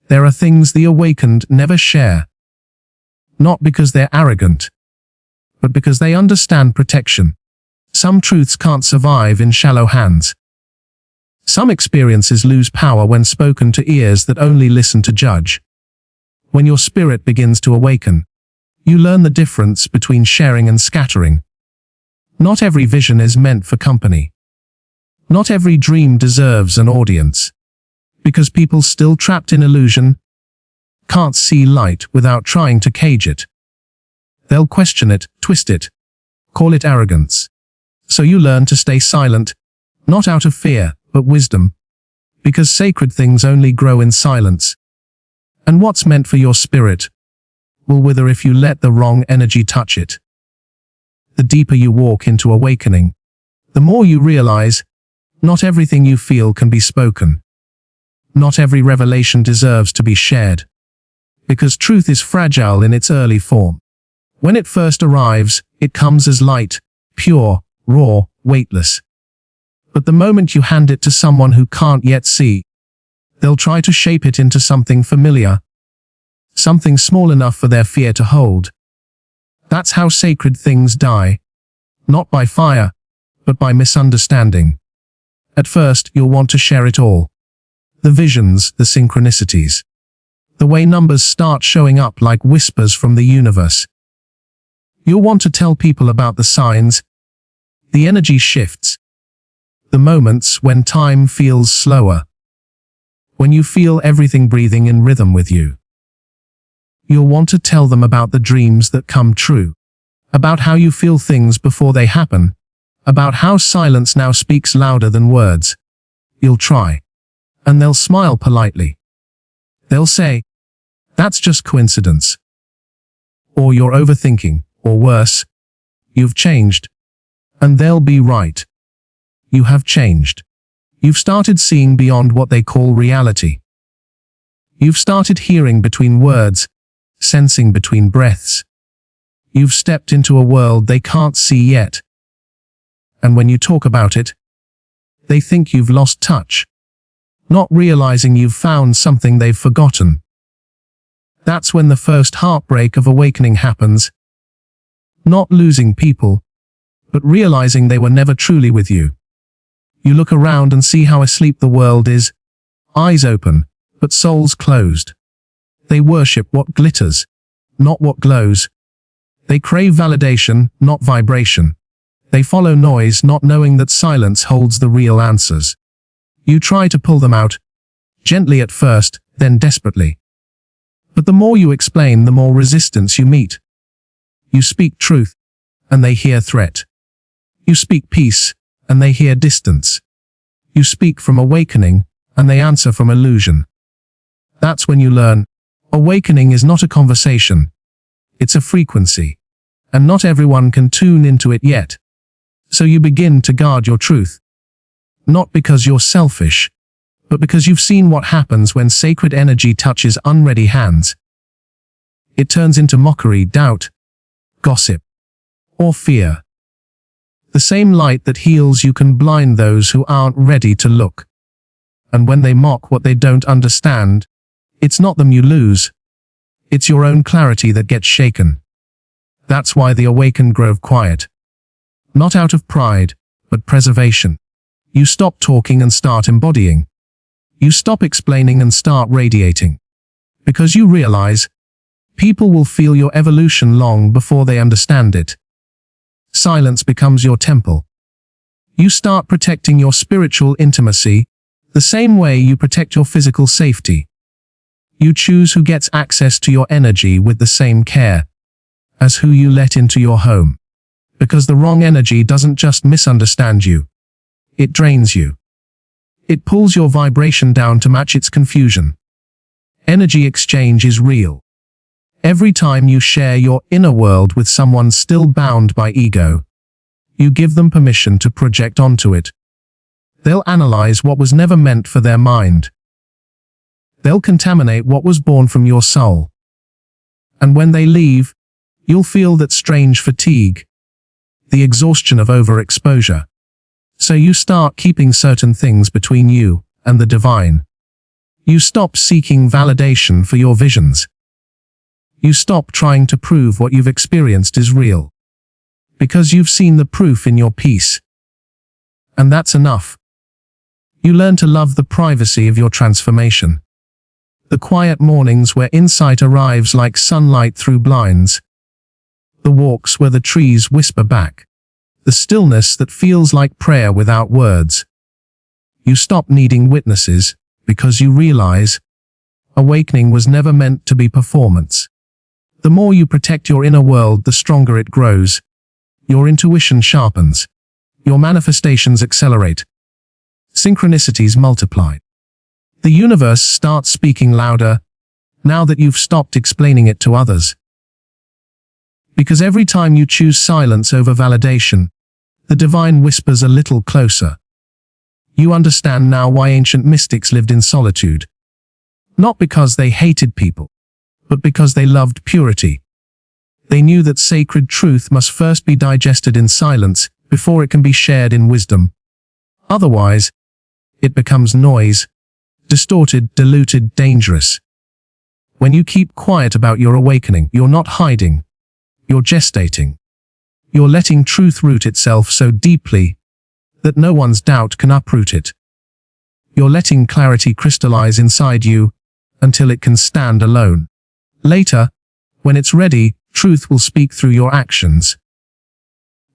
There are things the awakened never share. Not because they're arrogant, but because they understand protection. Some truths can't survive in shallow hands. Some experiences lose power when spoken to ears that only listen to judge. When your spirit begins to awaken, you learn the difference between sharing and scattering. Not every vision is meant for company. Not every dream deserves an audience. Because people still trapped in illusion can't see light without trying to cage it. They'll question it, twist it, call it arrogance. So you learn to stay silent, not out of fear, but wisdom. Because sacred things only grow in silence. And what's meant for your spirit will wither if you let the wrong energy touch it. The deeper you walk into awakening, the more you realize, not everything you feel can be spoken. Not every revelation deserves to be shared. Because truth is fragile in its early form. When it first arrives, it comes as light, pure, raw, weightless. But the moment you hand it to someone who can't yet see, they'll try to shape it into something familiar, something small enough for their fear to hold. That's how sacred things die. Not by fire, but by misunderstanding. At first, you'll want to share it all. The visions, the synchronicities. The way numbers start showing up like whispers from the universe. You'll want to tell people about the signs, the energy shifts, the moments when time feels slower, when you feel everything breathing in rhythm with you. You'll want to tell them about the dreams that come true, about how you feel things before they happen, about how silence now speaks louder than words. You'll try, and they'll smile politely. They'll say, "That's just coincidence." Or "You're overthinking," or worse, "You've changed." And they'll be right. You have changed. You've started seeing beyond what they call reality. You've started hearing between words, sensing between breaths. You've stepped into a world they can't see yet. And when you talk about it, they think you've lost touch, not realizing you've found something they've forgotten. That's when the first heartbreak of awakening happens. Not losing people, but realizing they were never truly with you. You look around and see how asleep the world is, eyes open, but souls closed. They worship what glitters, not what glows. They crave validation, not vibration. They follow noise, not knowing that silence holds the real answers. You try to pull them out, gently at first, then desperately. But the more you explain, the more resistance you meet. You speak truth, and they hear threat. You speak peace, and they hear distance. You speak from awakening, and they answer from illusion. That's when you learn, awakening is not a conversation. It's a frequency, and not everyone can tune into it yet. So you begin to guard your truth. Not because you're selfish, but because you've seen what happens when sacred energy touches unready hands. It turns into mockery, doubt, gossip, or fear. The same light that heals you can blind those who aren't ready to look. And when they mock what they don't understand, it's not them you lose. It's your own clarity that gets shaken. That's why the awakened grow quiet. Not out of pride, but preservation. You stop talking and start embodying. You stop explaining and start radiating. Because you realize, people will feel your evolution long before they understand it. Silence becomes your temple. You start protecting your spiritual intimacy, the same way you protect your physical safety. You choose who gets access to your energy with the same care as who you let into your home. Because the wrong energy doesn't just misunderstand you. It drains you. It pulls your vibration down to match its confusion. Energy exchange is real. Every time you share your inner world with someone still bound by ego, you give them permission to project onto it. They'll analyze what was never meant for their mind. They'll contaminate what was born from your soul. And when they leave, you'll feel that strange fatigue, the exhaustion of overexposure. So you start keeping certain things between you and the divine. You stop seeking validation for your visions. You stop trying to prove what you've experienced is real. Because you've seen the proof in your peace. And that's enough. You learn to love the privacy of your transformation. The quiet mornings where insight arrives like sunlight through blinds. The walks where the trees whisper back. The stillness that feels like prayer without words. You stop needing witnesses because you realize awakening was never meant to be performance. The more you protect your inner world, the stronger it grows. Your intuition sharpens. Your manifestations accelerate. Synchronicities multiply. The universe starts speaking louder now that you've stopped explaining it to others. Because every time you choose silence over validation, the divine whispers a little closer. You understand now why ancient mystics lived in solitude. Not because they hated people, but because they loved purity. They knew that sacred truth must first be digested in silence before it can be shared in wisdom. Otherwise, it becomes noise, distorted, diluted, dangerous. When you keep quiet about your awakening, you're not hiding. You're gestating. You're letting truth root itself so deeply that no one's doubt can uproot it. You're letting clarity crystallize inside you until it can stand alone. Later, when it's ready, truth will speak through your actions.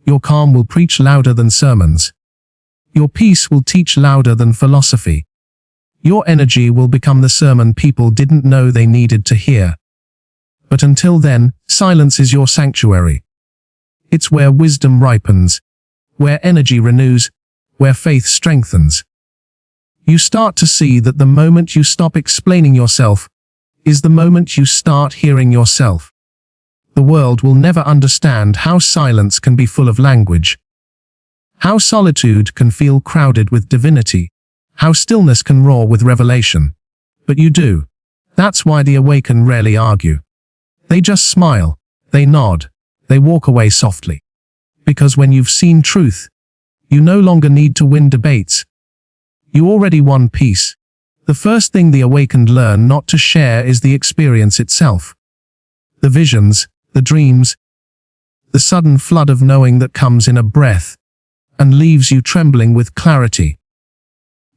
Your calm will preach louder than sermons. Your peace will teach louder than philosophy. Your energy will become the sermon people didn't know they needed to hear. But until then, silence is your sanctuary. It's where wisdom ripens, where energy renews, where faith strengthens. You start to see that the moment you stop explaining yourself is the moment you start hearing yourself. The world will never understand how silence can be full of language, how solitude can feel crowded with divinity, how stillness can roar with revelation. But you do. That's why the awakened rarely argue. They just smile, they nod, they walk away softly. Because when you've seen truth, you no longer need to win debates. You already won peace. The first thing the awakened learn not to share is the experience itself. The visions, the dreams, the sudden flood of knowing that comes in a breath and leaves you trembling with clarity.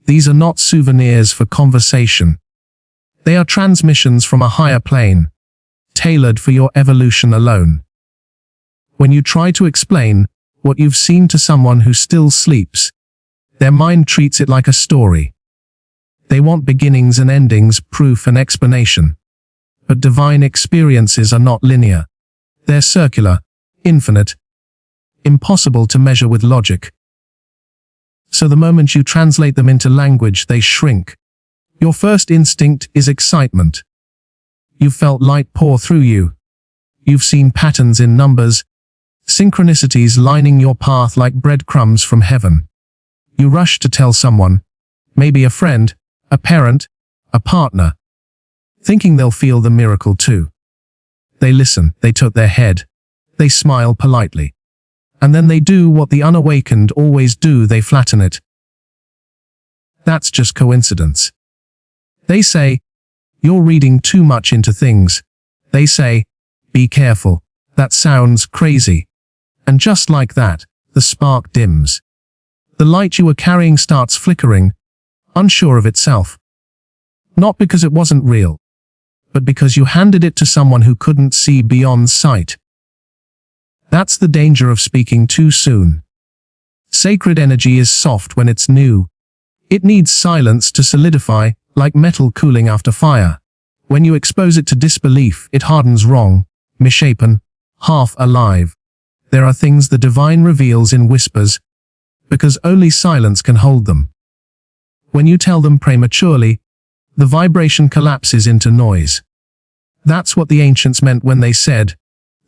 These are not souvenirs for conversation. They are transmissions from a higher plane, tailored for your evolution alone. When you try to explain what you've seen to someone who still sleeps, their mind treats it like a story. They want beginnings and endings, proof and explanation. But divine experiences are not linear. They're circular, infinite, impossible to measure with logic. So the moment you translate them into language, they shrink. Your first instinct is excitement. You've felt light pour through you. You've seen patterns in numbers, synchronicities lining your path like breadcrumbs from heaven. You rush to tell someone, maybe a friend, a parent, a partner, thinking they'll feel the miracle too. They listen, they tilt their head, they smile politely. And then they do what the unawakened always do, they flatten it. That's just coincidence. They say, you're reading too much into things. They say, be careful, that sounds crazy. And just like that, the spark dims. The light you were carrying starts flickering, unsure of itself. Not because it wasn't real, but because you handed it to someone who couldn't see beyond sight. That's the danger of speaking too soon. Sacred energy is soft when it's new. It needs silence to solidify, like metal cooling after fire. When you expose it to disbelief, it hardens wrong, misshapen, half alive. There are things the divine reveals in whispers, because only silence can hold them. When you tell them prematurely, the vibration collapses into noise. That's what the ancients meant when they said,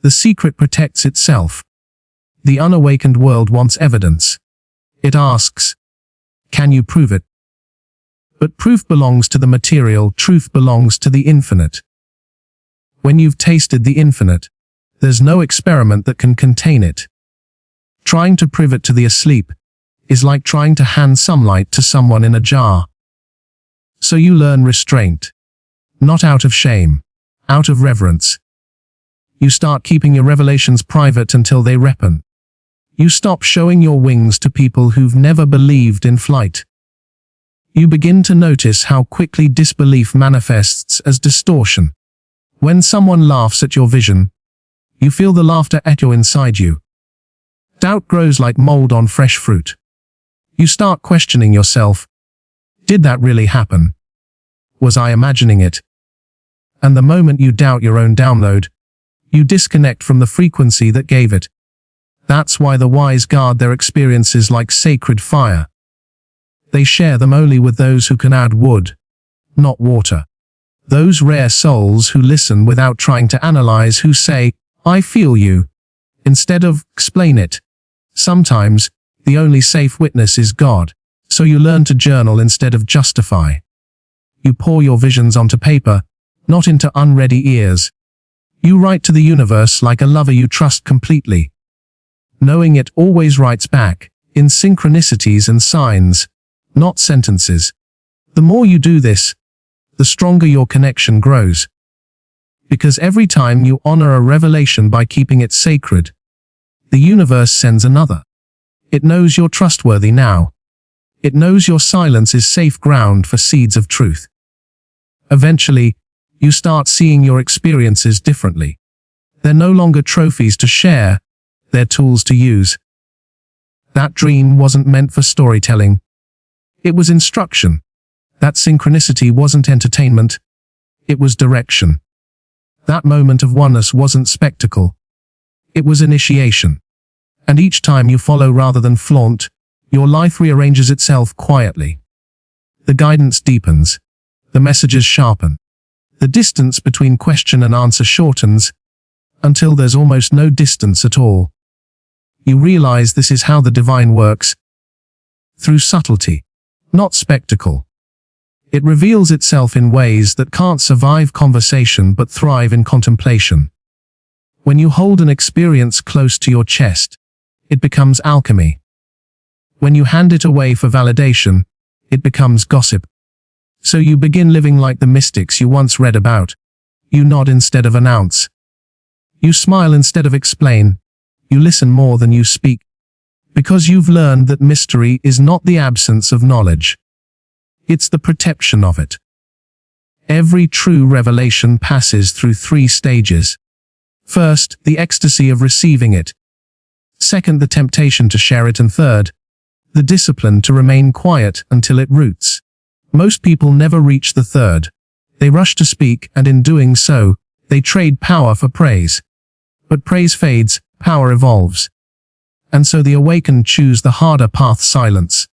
the secret protects itself. The unawakened world wants evidence. It asks, can you prove it? But proof belongs to the material, truth belongs to the infinite. When you've tasted the infinite, there's no experiment that can contain it. Trying to prove it to the asleep is like trying to hand sunlight to someone in a jar. So you learn restraint. Not out of shame, out of reverence. You start keeping your revelations private until they ripen. You stop showing your wings to people who've never believed in flight. You begin to notice how quickly disbelief manifests as distortion. When someone laughs at your vision, you feel the laughter echo inside you. Doubt grows like mold on fresh fruit. You start questioning yourself. Did that really happen? Was I imagining it? And the moment you doubt your own download, you disconnect from the frequency that gave it. That's why the wise guard their experiences like sacred fire. They share them only with those who can add wood, not water. Those rare souls who listen without trying to analyze, who say, "I feel you," instead of "explain it." Sometimes, the only safe witness is God, so you learn to journal instead of justify. You pour your visions onto paper, not into unready ears. You write to the universe like a lover you trust completely, knowing it always writes back, in synchronicities and signs, not sentences. The more you do this, the stronger your connection grows. Because every time you honor a revelation by keeping it sacred, the universe sends another. It knows you're trustworthy now. It knows your silence is safe ground for seeds of truth. Eventually, you start seeing your experiences differently. They're no longer trophies to share, they're tools to use. That dream wasn't meant for storytelling. It was instruction. That synchronicity wasn't entertainment. It was direction. That moment of oneness wasn't spectacle. It was initiation. And each time you follow rather than flaunt, your life rearranges itself quietly. The guidance deepens. The messages sharpen. The distance between question and answer shortens, until there's almost no distance at all. You realize this is how the divine works. Through subtlety, not spectacle. It reveals itself in ways that can't survive conversation but thrive in contemplation. When you hold an experience close to your chest, it becomes alchemy. When you hand it away for validation, it becomes gossip. So you begin living like the mystics you once read about. You nod instead of announce. You smile instead of explain. You listen more than you speak. Because you've learned that mystery is not the absence of knowledge. It's the protection of it. Every true revelation passes through 3 stages. First, the ecstasy of receiving it. Second, the temptation to share it. And third, the discipline to remain quiet until it roots. Most people never reach the third. They rush to speak, and in doing so, they trade power for praise. But praise fades, power evolves. And so the awakened choose the harder path, silence.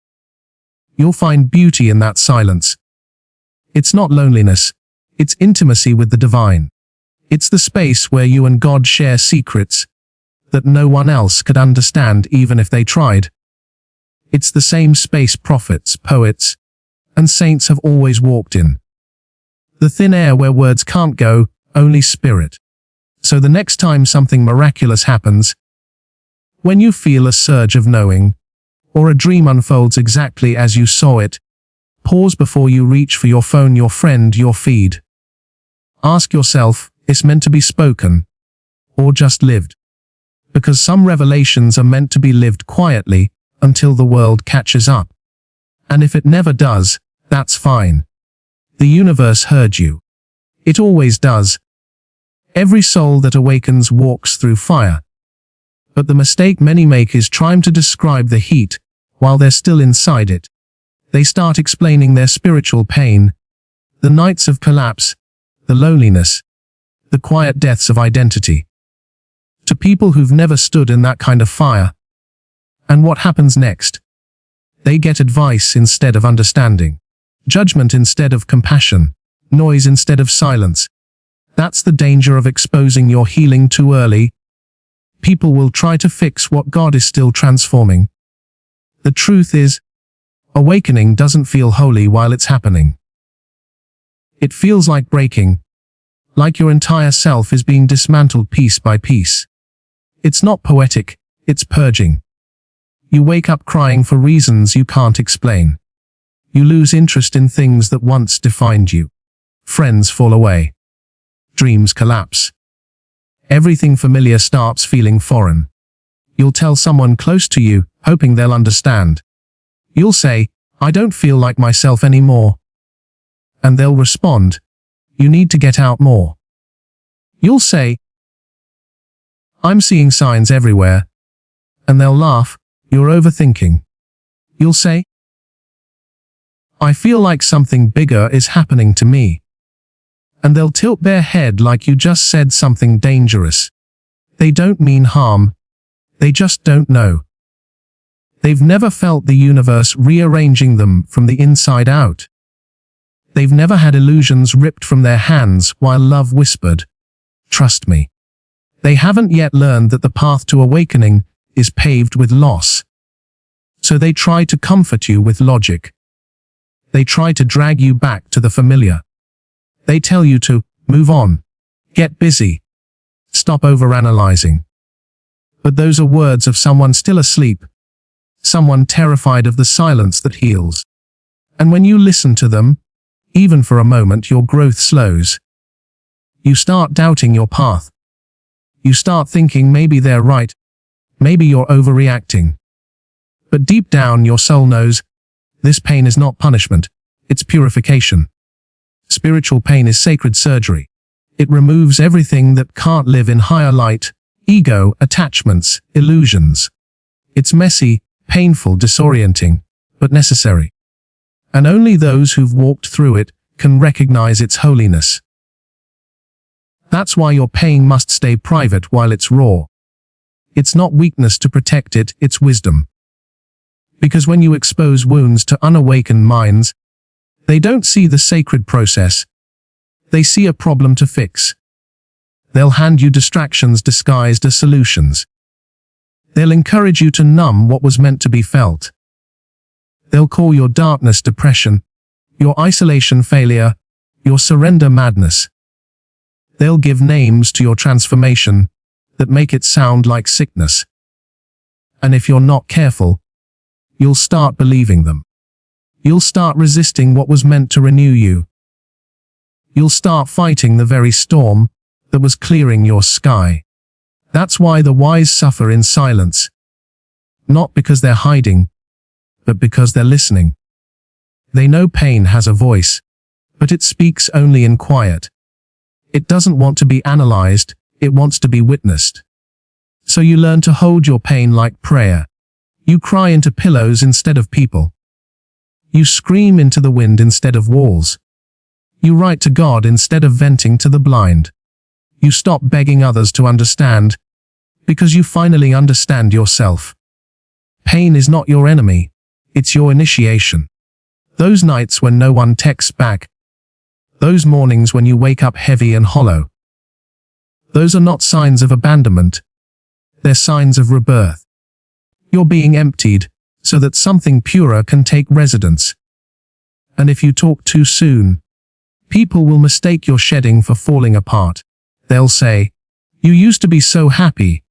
You'll find beauty in that silence. It's not loneliness. It's intimacy with the divine. It's the space where you and God share secrets that no one else could understand even if they tried. It's the same space prophets, poets, and saints have always walked in. The thin air where words can't go, only spirit. So the next time something miraculous happens, when you feel a surge of knowing, or a dream unfolds exactly as you saw it, pause before you reach for your phone, your friend, your feed. Ask yourself, is meant to be spoken, or just lived? Because some revelations are meant to be lived quietly, until the world catches up. And if it never does, that's fine. The universe heard you. It always does. Every soul that awakens walks through fire. But the mistake many make is trying to describe the heat while they're still inside it. They start explaining their spiritual pain, the nights of collapse, the loneliness, the quiet deaths of identity. To people who've never stood in that kind of fire. And what happens next? They get advice instead of understanding, judgment instead of compassion, noise instead of silence. That's the danger of exposing your healing too early. People will try to fix what God is still transforming. The truth is, awakening doesn't feel holy while it's happening. It feels like breaking, like your entire self is being dismantled piece by piece. It's not poetic, it's purging. You wake up crying for reasons you can't explain. You lose interest in things that once defined you. Friends fall away. Dreams collapse. Everything familiar starts feeling foreign. You'll tell someone close to you, hoping they'll understand. You'll say, "I don't feel like myself anymore." And they'll respond, "You need to get out more." You'll say, "I'm seeing signs everywhere." And they'll laugh, "You're overthinking." You'll say, "I feel like something bigger is happening to me." And they'll tilt their head like you just said something dangerous. They don't mean harm. They just don't know. They've never felt the universe rearranging them from the inside out. They've never had illusions ripped from their hands while love whispered, "Trust me." They haven't yet learned that the path to awakening is paved with loss. So they try to comfort you with logic. They try to drag you back to the familiar. They tell you to move on, get busy, stop overanalyzing. But those are words of someone still asleep, someone terrified of the silence that heals. And when you listen to them, even for a moment, your growth slows. You start doubting your path. You start thinking maybe they're right, maybe you're overreacting. But deep down your soul knows, this pain is not punishment, it's purification. Spiritual pain is sacred surgery. It removes everything that can't live in higher light, ego, attachments, illusions. It's messy, painful, disorienting, but necessary. And only those who've walked through it can recognize its holiness. That's why your pain must stay private while it's raw. It's not weakness to protect it, it's wisdom. Because when you expose wounds to unawakened minds, they don't see the sacred process. They see a problem to fix. They'll hand you distractions disguised as solutions. They'll encourage you to numb what was meant to be felt. They'll call your darkness depression, your isolation failure, your surrender madness. They'll give names to your transformation that make it sound like sickness. And if you're not careful, you'll start believing them. You'll start resisting what was meant to renew you. You'll start fighting the very storm that was clearing your sky. That's why the wise suffer in silence. Not because they're hiding, but because they're listening. They know pain has a voice, but it speaks only in quiet. It doesn't want to be analyzed, it wants to be witnessed. So you learn to hold your pain like prayer. You cry into pillows instead of people. You scream into the wind instead of walls. You write to God instead of venting to the blind. You stop begging others to understand, because you finally understand yourself. Pain is not your enemy, it's your initiation. Those nights when no one texts back. Those mornings when you wake up heavy and hollow. Those are not signs of abandonment. They're signs of rebirth. You're being emptied, so that something purer can take residence. And if you talk too soon, people will mistake your shedding for falling apart. They'll say, "You used to be so happy,"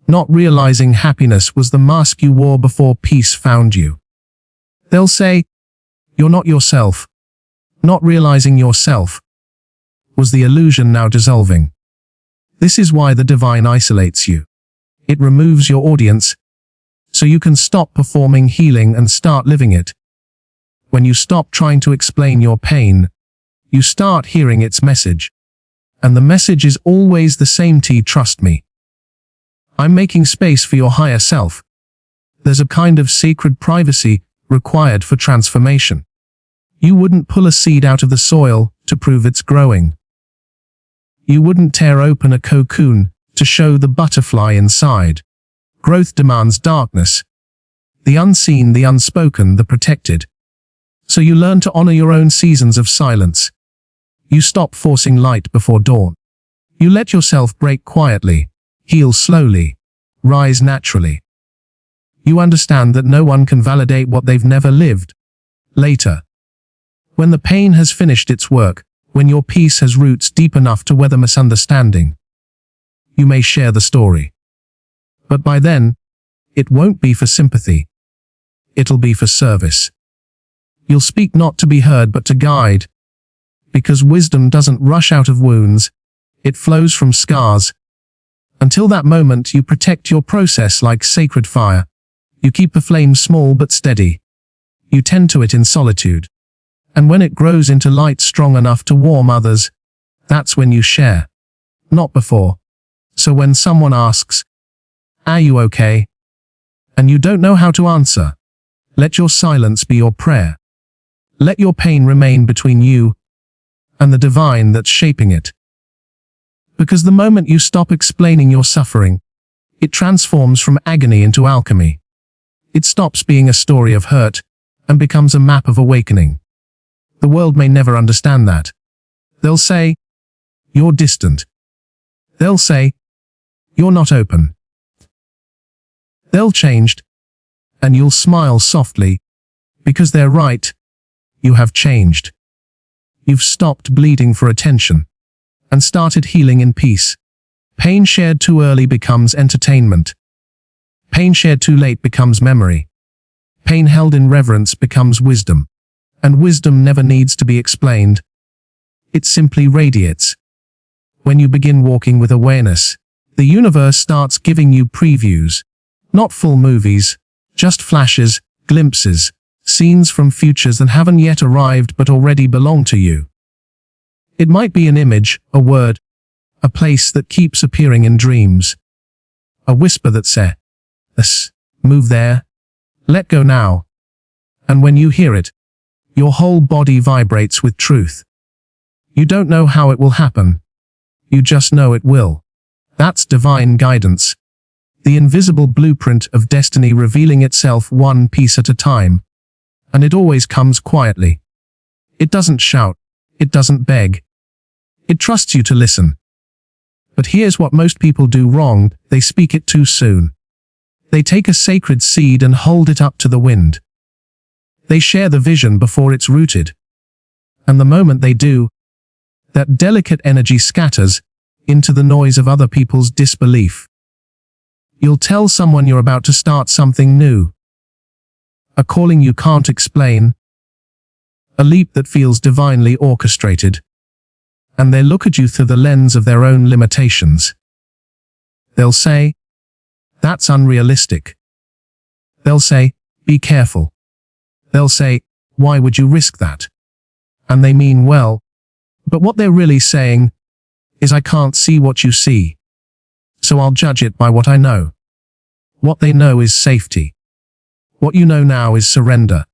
not realizing happiness was the mask you wore before peace found you. They'll say, "You're not yourself," not realizing yourself was the illusion now dissolving. This is why the divine isolates you. It removes your audience, so you can stop performing healing and start living it. When you stop trying to explain your pain, you start hearing its message. And the message is always the same: trust me. I'm making space for your higher self. There's a kind of sacred privacy required for transformation. You wouldn't pull a seed out of the soil to prove it's growing. You wouldn't tear open a cocoon to show the butterfly inside. Growth demands darkness. The unseen, the unspoken, the protected. So you learn to honor your own seasons of silence. You stop forcing light before dawn. You let yourself break quietly, heal slowly, rise naturally. You understand that no one can validate what they've never lived. Later, when the pain has finished its work, when your peace has roots deep enough to weather misunderstanding, you may share the story. But by then, it won't be for sympathy. It'll be for service. You'll speak not to be heard but to guide. Because wisdom doesn't rush out of wounds, it flows from scars. Until that moment, you protect your process like sacred fire. You keep the flame small but steady. You tend to it in solitude. And when it grows into light strong enough to warm others, that's when you share. Not before. So when someone asks, "Are you okay?" and you don't know how to answer, let your silence be your prayer. Let your pain remain between you and the divine that's shaping it. Because the moment you stop explaining your suffering, it transforms from agony into alchemy. It stops being a story of hurt and becomes a map of awakening. The world may never understand that. They'll say, "You're distant." They'll say, "You're not open." They'll change, and you'll smile softly, because they're right. You have changed. You've stopped bleeding for attention and started healing in peace. Pain shared too early becomes entertainment. Pain shared too late becomes memory. Pain held in reverence becomes wisdom. And wisdom never needs to be explained. It simply radiates. When you begin walking with awareness, the universe starts giving you previews. Not full movies, just flashes, glimpses, scenes from futures that haven't yet arrived but already belong to you. It might be an image, a word, a place that keeps appearing in dreams. A whisper that says, "Move there. Let go now." And when you hear it, your whole body vibrates with truth. You don't know how it will happen. You just know it will. That's divine guidance. The invisible blueprint of destiny revealing itself one piece at a time. And it always comes quietly. It doesn't shout. It doesn't beg. It trusts you to listen. But here's what most people do wrong: they speak it too soon. They take a sacred seed and hold it up to the wind. They share the vision before it's rooted. And the moment they do, that delicate energy scatters into the noise of other people's disbelief. You'll tell someone you're about to start something new. A calling you can't explain. A leap that feels divinely orchestrated. And they look at you through the lens of their own limitations. They'll say, "That's unrealistic." They'll say, "Be careful." They'll say, "Why would you risk that?" And they mean well. But what they're really saying is, "I can't see what you see, so I'll judge it by what I know." What they know is safety. What you know now is surrender.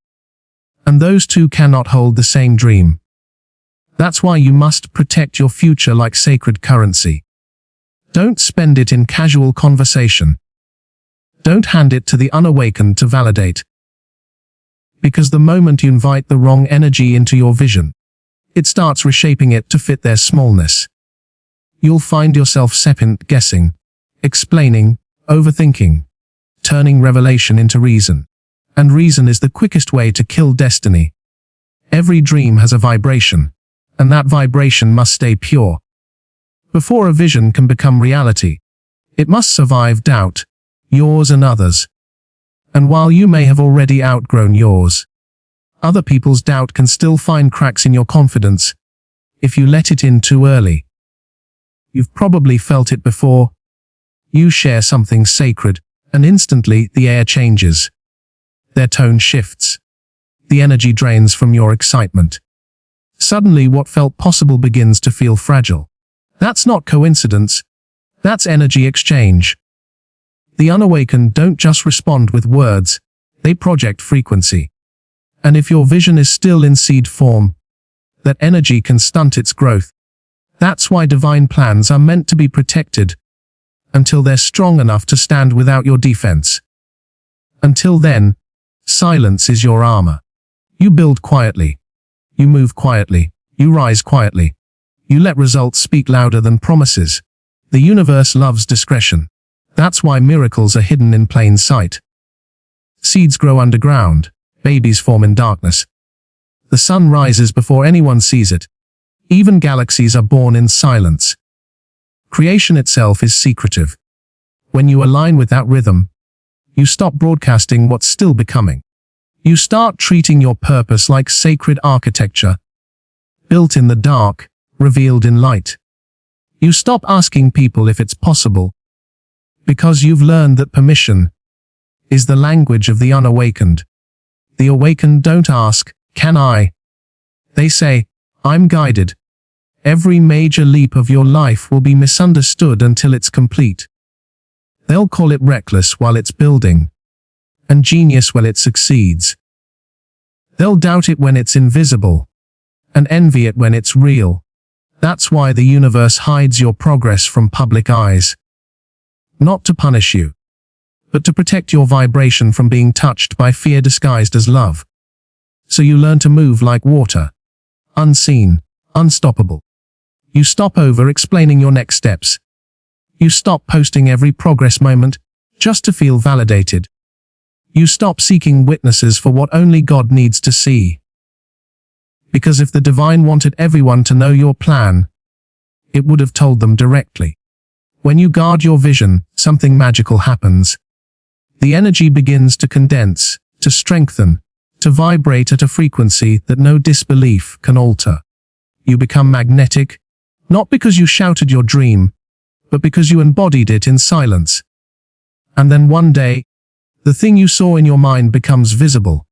And those two cannot hold the same dream. That's why you must protect your future like sacred currency. Don't spend it in casual conversation. Don't hand it to the unawakened to validate. Because the moment you invite the wrong energy into your vision, it starts reshaping it to fit their smallness. You'll find yourself second guessing, explaining, overthinking, turning revelation into reason. And reason is the quickest way to kill destiny. Every dream has a vibration, and that vibration must stay pure. Before a vision can become reality, it must survive doubt, yours and others. And while you may have already outgrown yours, other people's doubt can still find cracks in your confidence if you let it in too early. You've probably felt it before. You share something sacred, and instantly the air changes. Their tone shifts. The energy drains from your excitement. Suddenly what felt possible begins to feel fragile. That's not coincidence. That's energy exchange. The unawakened don't just respond with words, they project frequency. And if your vision is still in seed form, that energy can stunt its growth. That's why divine plans are meant to be protected until they're strong enough to stand without your defense. Until then, silence is your armor. You build quietly. You move quietly. You rise quietly. You let results speak louder than promises. The universe loves discretion. That's why miracles are hidden in plain sight. Seeds grow underground. Babies form in darkness. The sun rises before anyone sees it. Even galaxies are born in silence. Creation itself is secretive. When you align with that rhythm, you stop broadcasting what's still becoming. You start treating your purpose like sacred architecture, built in the dark, revealed in light. You stop asking people if it's possible, because you've learned that permission is the language of the unawakened. The awakened don't ask, "Can I?" They say, "I'm guided." Every major leap of your life will be misunderstood until it's complete. They'll call it reckless while it's building, and genius when it succeeds. They'll doubt it when it's invisible, and envy it when it's real. That's why the universe hides your progress from public eyes. Not to punish you, but to protect your vibration from being touched by fear disguised as love. So you learn to move like water, unseen, unstoppable. You stop over-explaining your next steps. You stop posting every progress moment just to feel validated. You stop seeking witnesses for what only God needs to see. Because if the divine wanted everyone to know your plan, it would have told them directly. When you guard your vision, something magical happens. The energy begins to condense, to strengthen, to vibrate at a frequency that no disbelief can alter. You become magnetic, not because you shouted your dream, but because you embodied it in silence. And then one day, the thing you saw in your mind becomes visible.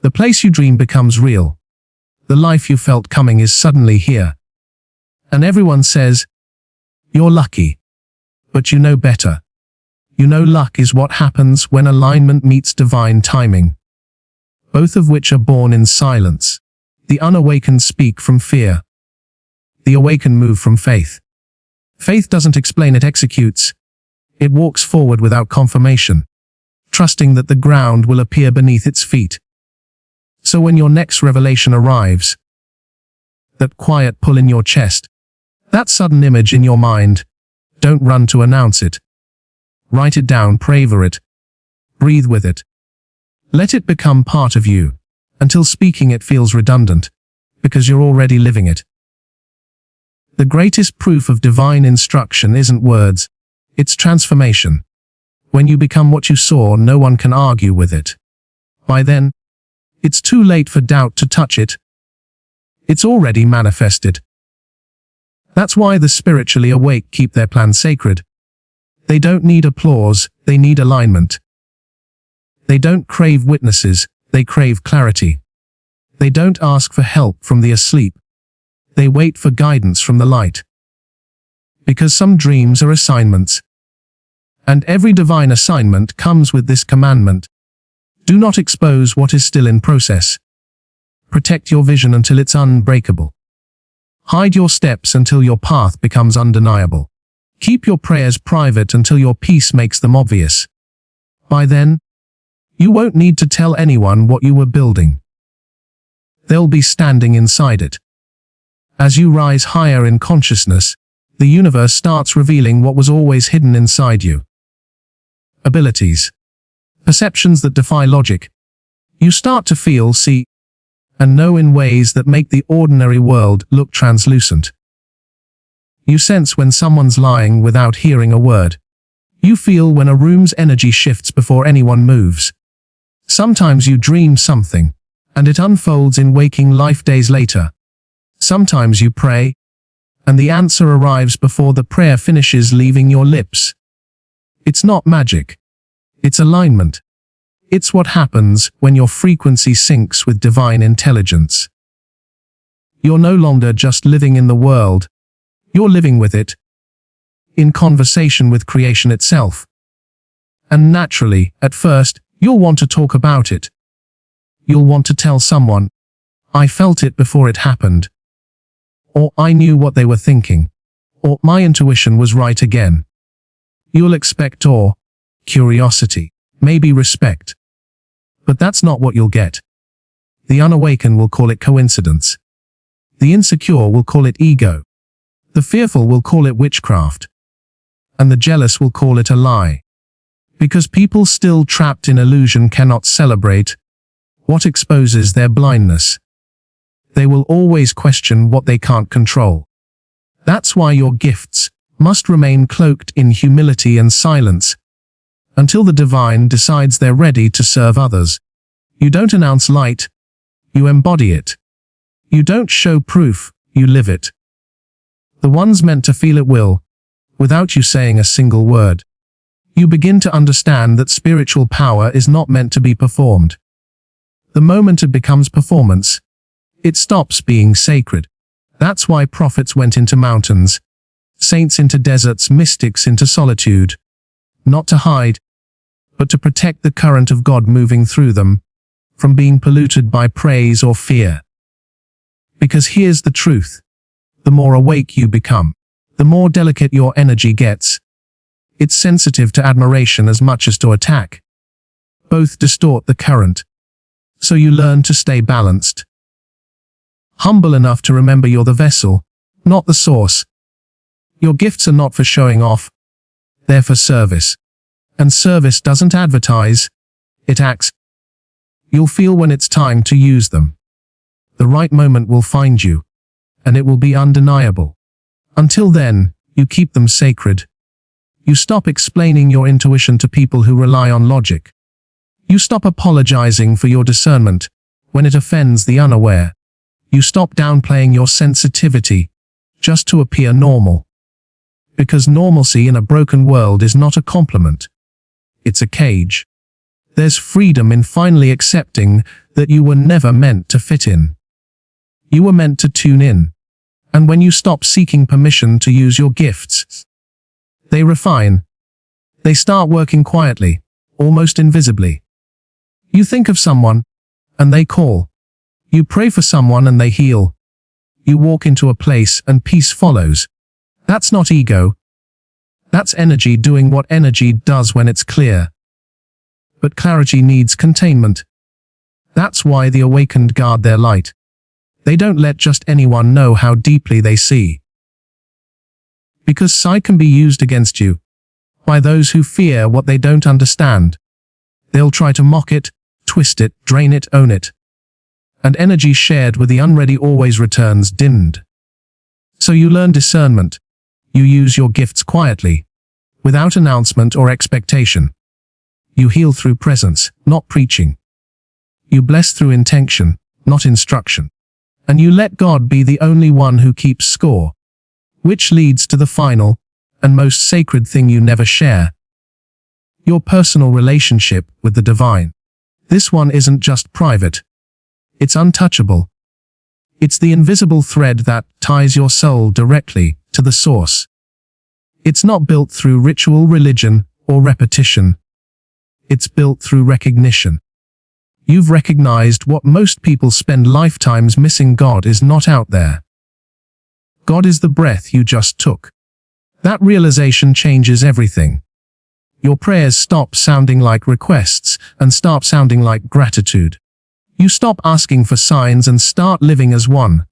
The place you dreamed becomes real. The life you felt coming is suddenly here. And everyone says, "You're lucky." But you know better. You know luck is what happens when alignment meets divine timing, both of which are born in silence. The unawakened speak from fear. The awakened move from faith. Faith doesn't explain, it executes. It walks forward without confirmation, trusting that the ground will appear beneath its feet. So when your next revelation arrives, that quiet pull in your chest, that sudden image in your mind, don't run to announce it. Write it down, pray over it, breathe with it. Let it become part of you, until speaking it feels redundant, because you're already living it. The greatest proof of divine instruction isn't words, it's transformation. When you become what you saw, no one can argue with it. By then, it's too late for doubt to touch it. It's already manifested. That's why the spiritually awake keep their plan sacred. They don't need applause, they need alignment. They don't crave witnesses, they crave clarity. They don't ask for help from the asleep. They wait for guidance from the light. Because some dreams are assignments. And every divine assignment comes with this commandment. Do not expose what is still in process. Protect your vision until it's unbreakable. Hide your steps until your path becomes undeniable. Keep your prayers private until your peace makes them obvious. By then, you won't need to tell anyone what you were building. They'll be standing inside it. As you rise higher in consciousness, the universe starts revealing what was always hidden inside you. Abilities. Perceptions that defy logic. You start to feel, see, and know in ways that make the ordinary world look translucent. You sense when someone's lying without hearing a word. You feel when a room's energy shifts before anyone moves. Sometimes you dream something, and it unfolds in waking life days later. Sometimes you pray, and the answer arrives before the prayer finishes leaving your lips. It's not magic. It's alignment. It's what happens when your frequency syncs with divine intelligence. You're no longer just living in the world. You're living with it, in conversation with creation itself. And naturally, at first, you'll want to talk about it. You'll want to tell someone, "I felt it before it happened." Or, "I knew what they were thinking." Or, "My intuition was right again." You'll expect awe, curiosity, maybe respect. But that's not what you'll get. The unawakened will call it coincidence. The insecure will call it ego. The fearful will call it witchcraft. And the jealous will call it a lie. Because people still trapped in illusion cannot celebrate what exposes their blindness. They will always question what they can't control. That's why your gifts must remain cloaked in humility and silence until the divine decides they're ready to serve others. You don't announce light, you embody it. You don't show proof, you live it. The ones meant to feel it will, without you saying a single word. You begin to understand that spiritual power is not meant to be performed. The moment it becomes performance, it stops being sacred. That's why prophets went into mountains, saints into deserts, mystics into solitude. Not to hide, but to protect the current of God moving through them, from being polluted by praise or fear. Because here's the truth. The more awake you become, the more delicate your energy gets. It's sensitive to admiration as much as to attack. Both distort the current. So you learn to stay balanced. Humble enough to remember you're the vessel, not the source. Your gifts are not for showing off. They're for service. And service doesn't advertise, it acts. You'll feel when it's time to use them. The right moment will find you, and it will be undeniable. Until then, you keep them sacred. You stop explaining your intuition to people who rely on logic. You stop apologizing for your discernment when it offends the unaware. You stop downplaying your sensitivity just to appear normal. Because normalcy in a broken world is not a compliment. It's a cage. There's freedom in finally accepting that you were never meant to fit in. You were meant to tune in. And when you stop seeking permission to use your gifts, they refine. They start working quietly, almost invisibly. You think of someone, and they call. You pray for someone and they heal. You walk into a place and peace follows. That's not ego. That's energy doing what energy does when it's clear. But clarity needs containment. That's why the awakened guard their light. They don't let just anyone know how deeply they see. Because sight can be used against you by those who fear what they don't understand. They'll try to mock it, twist it, drain it, own it. And energy shared with the unready always returns dimmed. So you learn discernment. You use your gifts quietly, without announcement or expectation. You heal through presence, not preaching. You bless through intention, not instruction. And you let God be the only one who keeps score. Which leads to the final, and most sacred thing you never share. Your personal relationship with the divine. This one isn't just private. It's untouchable. It's the invisible thread that ties your soul directly to the source. It's not built through ritual, religion, or repetition. It's built through recognition. You've recognized what most people spend lifetimes missing. God is not out there. God is the breath you just took. That realization changes everything. Your prayers stop sounding like requests and start sounding like gratitude. You stop asking for signs and start living as one.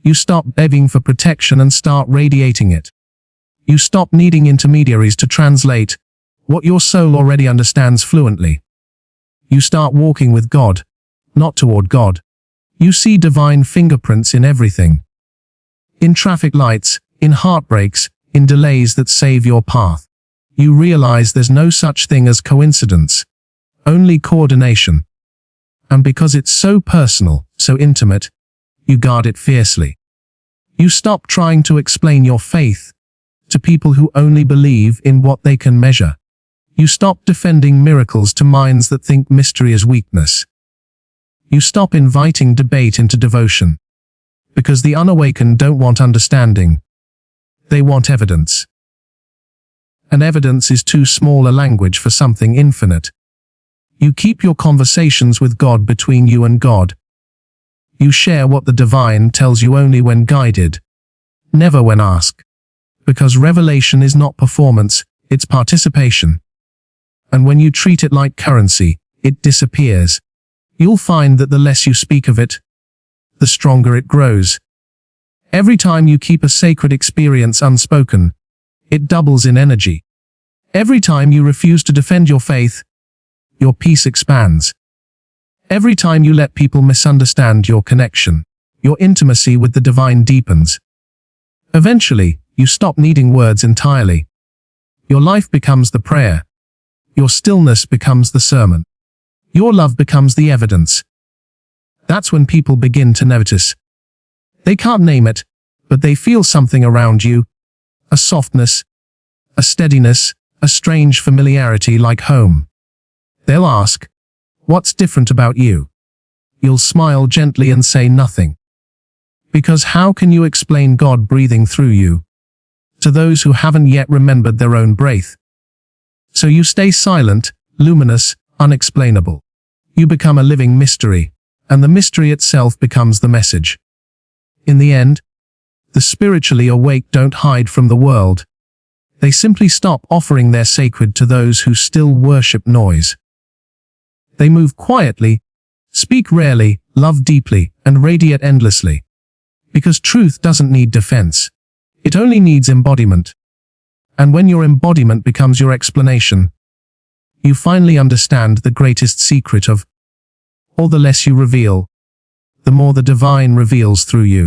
You stop begging for protection and start radiating it. You stop needing intermediaries to translate what your soul already understands fluently. You start walking with God, not toward God. You see divine fingerprints in everything. In traffic lights, in heartbreaks, in delays that save your path. You realize there's no such thing as coincidence, only coordination. And because it's so personal, so intimate, you guard it fiercely. You stop trying to explain your faith to people who only believe in what they can measure. You stop defending miracles to minds that think mystery is weakness. You stop inviting debate into devotion. Because the unawakened don't want understanding. They want evidence. And evidence is too small a language for something infinite. You keep your conversations with God between you and God. You share what the divine tells you only when guided, never when asked. Because revelation is not performance, it's participation. And when you treat it like currency, it disappears. You'll find that the less you speak of it, the stronger it grows. Every time you keep a sacred experience unspoken, it doubles in energy. Every time you refuse to defend your faith, your peace expands. Every time you let people misunderstand your connection, your intimacy with the divine deepens. Eventually, you stop needing words entirely. Your life becomes the prayer. Your stillness becomes the sermon. Your love becomes the evidence. That's when people begin to notice. They can't name it, but they feel something around you. A softness, a steadiness, a strange familiarity like home. They'll ask, "What's different about you?" You'll smile gently and say nothing. Because how can you explain God breathing through you to those who haven't yet remembered their own breath? So you stay silent, luminous, unexplainable. You become a living mystery, and the mystery itself becomes the message. In the end, the spiritually awake don't hide from the world. They simply stop offering their sacred to those who still worship noise. They move quietly, speak rarely, love deeply, and radiate endlessly. Because truth doesn't need defense. It only needs embodiment. And when your embodiment becomes your explanation, you finally understand the greatest secret of all. The less you reveal, the more the divine reveals through you.